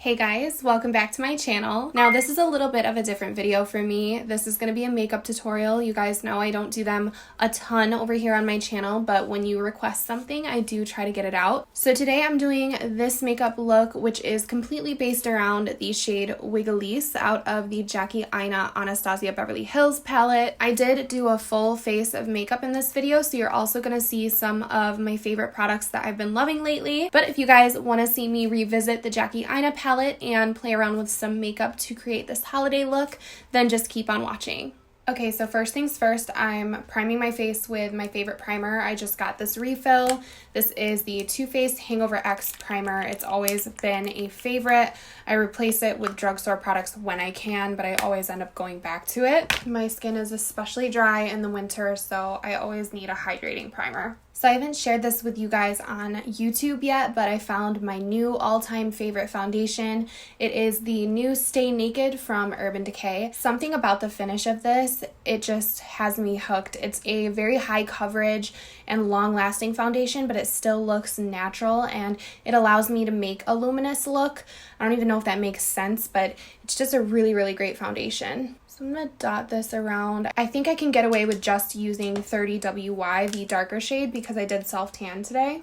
Hey guys, welcome back to my channel. Now this is a little bit of a different video for me. This is going to be a makeup tutorial. You guys know I don't do them a ton over here on my channel, but when you request something, I do try to get it out. So today I'm doing this makeup look, which is completely based around the shade Wiggalese out of the Jackie Aina Anastasia Beverly Hills palette. I did do a full face of makeup in this video, so you're also going to see some of my favorite products that I've been loving lately. But if you guys want to see me revisit the Jackie Aina palette and play around with some makeup to create this holiday look, then just keep on watching. Okay, so first things first, I'm priming my face with my favorite primer. I just got this refill. This is the Too Faced Hangover X primer. It's always been a favorite. I replace it with drugstore products when I can, but I always end up going back to it. My skin is especially dry in the winter, so I always need a hydrating primer. So I haven't shared this with you guys on YouTube yet, but I found my new all-time favorite foundation. It is the new Stay Naked from Urban Decay. Something about the finish of this, it just has me hooked. It's a very high coverage and long-lasting foundation, but it still looks natural and it allows me to make a luminous look. I don't even know if that makes sense, but it's just a really, really great foundation. So I'm going to dot this around. I think I can get away with just using 30WY, the darker shade, because I did self-tan today.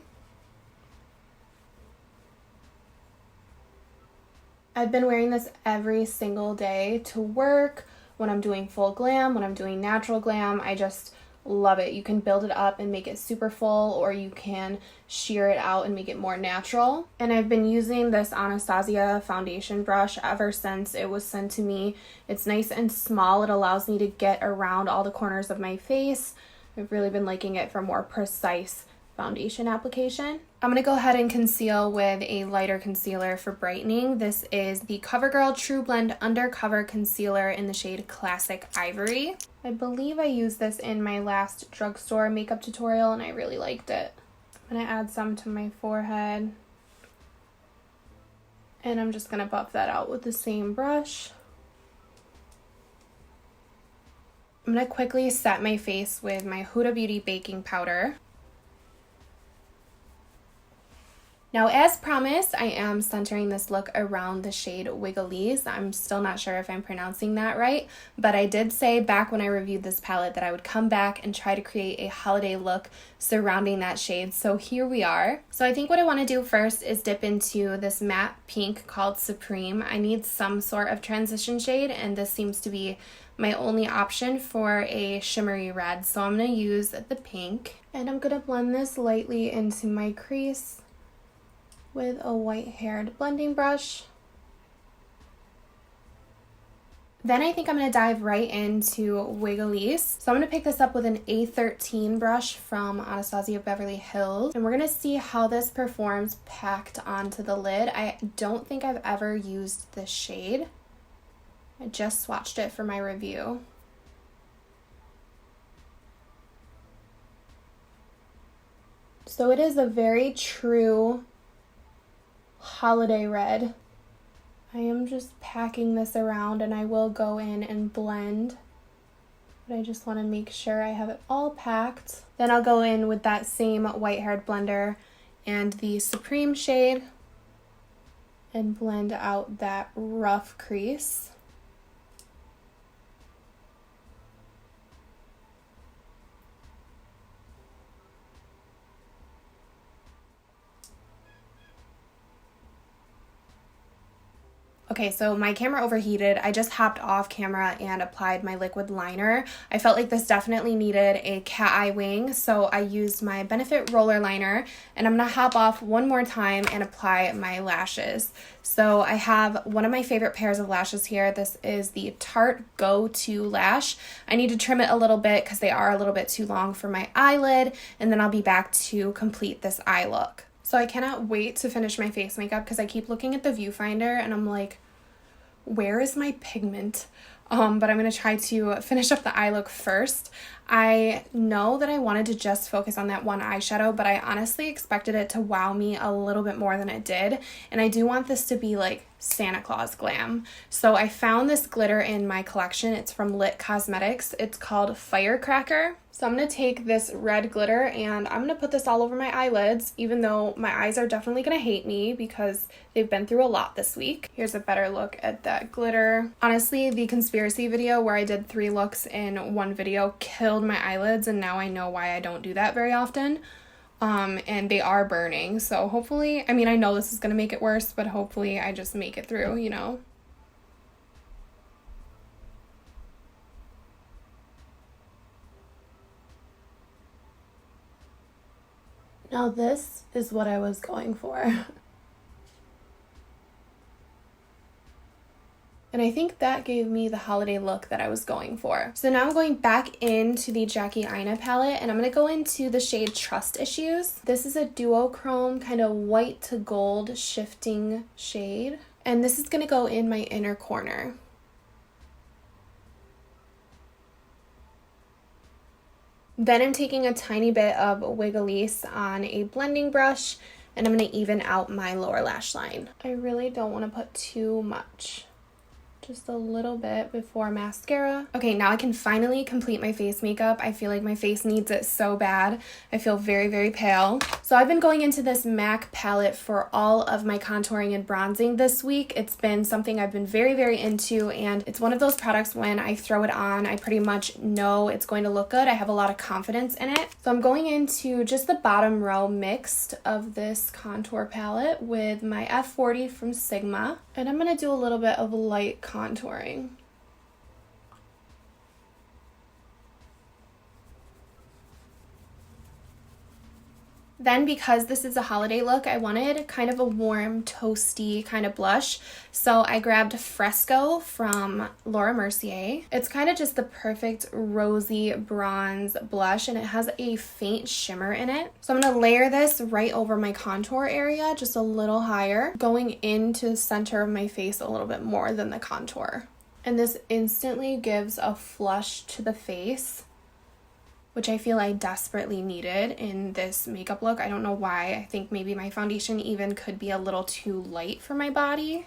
I've been wearing this every single day to work, when I'm doing full glam, when I'm doing natural glam. I just love it. You can build it up and make it super full, or you can sheer it out and make it more natural. And I've been using this Anastasia foundation brush ever since it was sent to me. It's nice and small. It allows me to get around all the corners of my face. I've really been liking it for more precise foundation application. I'm going to go ahead and conceal with a lighter concealer for brightening. This is the CoverGirl True Blend Undercover Concealer in the shade Classic Ivory. I believe I used this in my last drugstore makeup tutorial and I really liked it. I'm going to add some to my forehead. And I'm just going to buff that out with the same brush. I'm going to quickly set my face with my Huda Beauty baking powder. Now, as promised, I am centering this look around the shade Wiggalese. I'm still not sure if I'm pronouncing that right, but I did say back when I reviewed this palette that I would come back and try to create a holiday look surrounding that shade, so here we are. So I think what I want to do first is dip into this matte pink called Supreme. I need some sort of transition shade, and this seems to be my only option for a shimmery red, so I'm going to use the pink. And I'm going to blend this lightly into my crease with a white-haired blending brush. Then I think I'm going to dive right into Wiggalese. So I'm going to pick this up with an A13 brush from Anastasia Beverly Hills. And we're going to see how this performs packed onto the lid. I don't think I've ever used this shade. I just swatched it for my review. So it is a very true holiday red. I am just packing this around and I will go in and blend, but I just want to make sure I have it all packed. Then I'll go in with that same white-haired blender and the Supreme shade and blend out that rough crease. Okay, so my camera overheated. I just hopped off camera and applied my liquid liner. I felt like this definitely needed a cat eye wing, so I used my Benefit roller liner, and I'm gonna hop off one more time and apply my lashes. So I have one of my favorite pairs of lashes here. This is the Tarte Go 2 lash. I need to trim it a little bit because they are a little bit too long for my eyelid, and then I'll be back to complete this eye look. So I cannot wait to finish my face makeup because I keep looking at the viewfinder and I'm like, where is my pigment? But I'm going to try to finish up the eye look first. I know that I wanted to just focus on that one eyeshadow, but I honestly expected it to wow me a little bit more than it did. And I do want this to be like Santa Claus glam. So I found this glitter in my collection. It's from Lit Cosmetics. It's called Firecracker. So I'm going to take this red glitter and I'm going to put this all over my eyelids, even though my eyes are definitely going to hate me because they've been through a lot this week. Here's a better look at that glitter. Honestly, the conspiracy video where I did 3 looks in one video killed my eyelids, and now I know why I don't do that very often. And they are burning, so hopefully, I mean, I know this is gonna make it worse, but hopefully I just make it through, you know? Now this is what I was going for. And I think that gave me the holiday look that I was going for. So now I'm going back into the Jackie Aina palette, and I'm going to go into the shade Trust Issues. This is a duochrome kind of white to gold shifting shade. And this is going to go in my inner corner. Then I'm taking a tiny bit of Wiggalese on a blending brush, and I'm going to even out my lower lash line. I really don't want to put too much. Just a little bit before mascara. Okay, now I can finally complete my face makeup. I feel like my face needs it so bad. I feel very, very pale. So I've been going into this MAC palette for all of my contouring and bronzing this week. It's been something I've been very, very into, and it's one of those products when I throw it on, I pretty much know it's going to look good. I have a lot of confidence in it. So I'm going into just the bottom row mixed of this contour palette with my F40 from Sigma. And I'm going to do a little bit of light contouring. Then, because this is a holiday look, I wanted kind of a warm, toasty kind of blush. So I grabbed Fresco from Laura Mercier. It's kind of just the perfect rosy bronze blush, and it has a faint shimmer in it. So I'm going to layer this right over my contour area, just a little higher, going into the center of my face a little bit more than the contour. And this instantly gives a flush to the face, which I feel I desperately needed in this makeup look. I don't know why. I think maybe my foundation even could be a little too light for my body.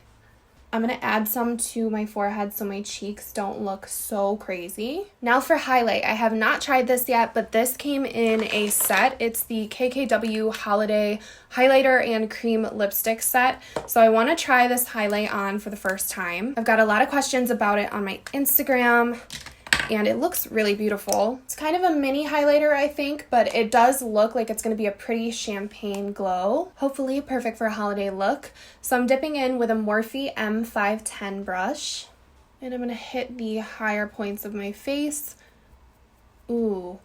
I'm going to add some to my forehead so my cheeks don't look so crazy. Now for highlight. I have not tried this yet, but this came in a set. It's the KKW Holiday Highlighter and Cream Lipstick set. So I want to try this highlight on for the first time. I've got a lot of questions about it on my Instagram, and it looks really beautiful. It's kind of a mini highlighter, I think, but it does look like it's going to be a pretty champagne glow. Hopefully perfect for a holiday look. So I'm dipping in with a Morphe M510 brush, and I'm going to hit the higher points of my face. Ooh,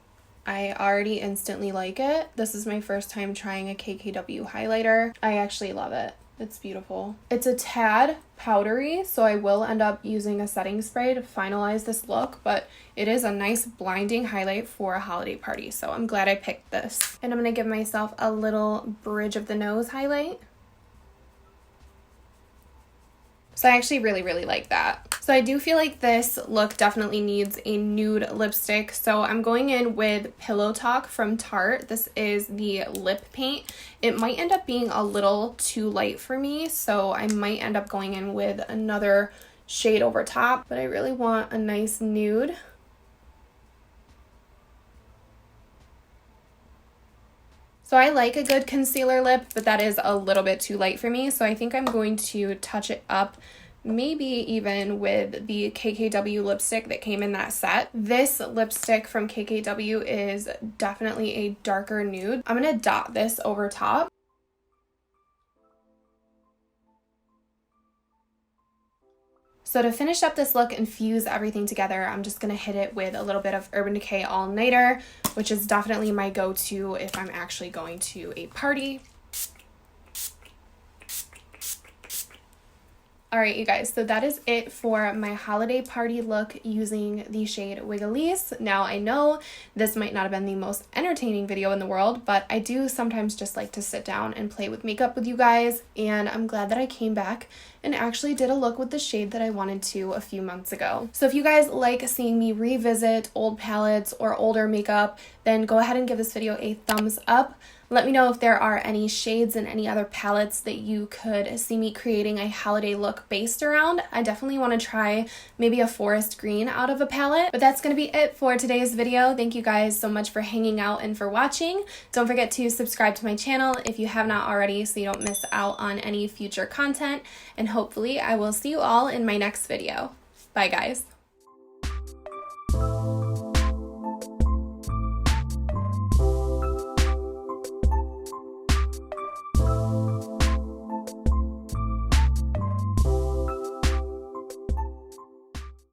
I already instantly like it. This is my first time trying a KKW highlighter. I actually love it. It's beautiful. It's a tad powdery, so I will end up using a setting spray to finalize this look, but it is a nice blinding highlight for a holiday party, so I'm glad I picked this. And I'm going to give myself a little bridge of the nose highlight. So I actually really, really like that. So I do feel like this look definitely needs a nude lipstick. So I'm going in with Pillow Talk from Tarte. This is the lip paint. It might end up being a little too light for me, so I might end up going in with another shade over top, but I really want a nice nude. So I like a good concealer lip, but that is a little bit too light for me. So I think I'm going to touch it up, maybe even with the KKW lipstick that came in that set. This lipstick from KKW is definitely a darker nude. I'm going to dot this over top. So to finish up this look and fuse everything together, I'm just going to hit it with a little bit of Urban Decay All Nighter, which is definitely my go-to if I'm actually going to a party. Alright, you guys, so that is it for my holiday party look using the shade Wiggalese. Now, I know this might not have been the most entertaining video in the world, but I do sometimes just like to sit down and play with makeup with you guys, and I'm glad that I came back and actually did a look with the shade that I wanted to a few months ago. So if you guys like seeing me revisit old palettes or older makeup, then go ahead and give this video a thumbs up. Let me know if there are any shades and any other palettes that you could see me creating a holiday look based around. I definitely want to try maybe a forest green out of a palette. But that's going to be it for today's video. Thank you guys so much for hanging out and for watching. Don't forget to subscribe to my channel if you have not already so you don't miss out on any future content. And hopefully I will see you all in my next video. Bye guys.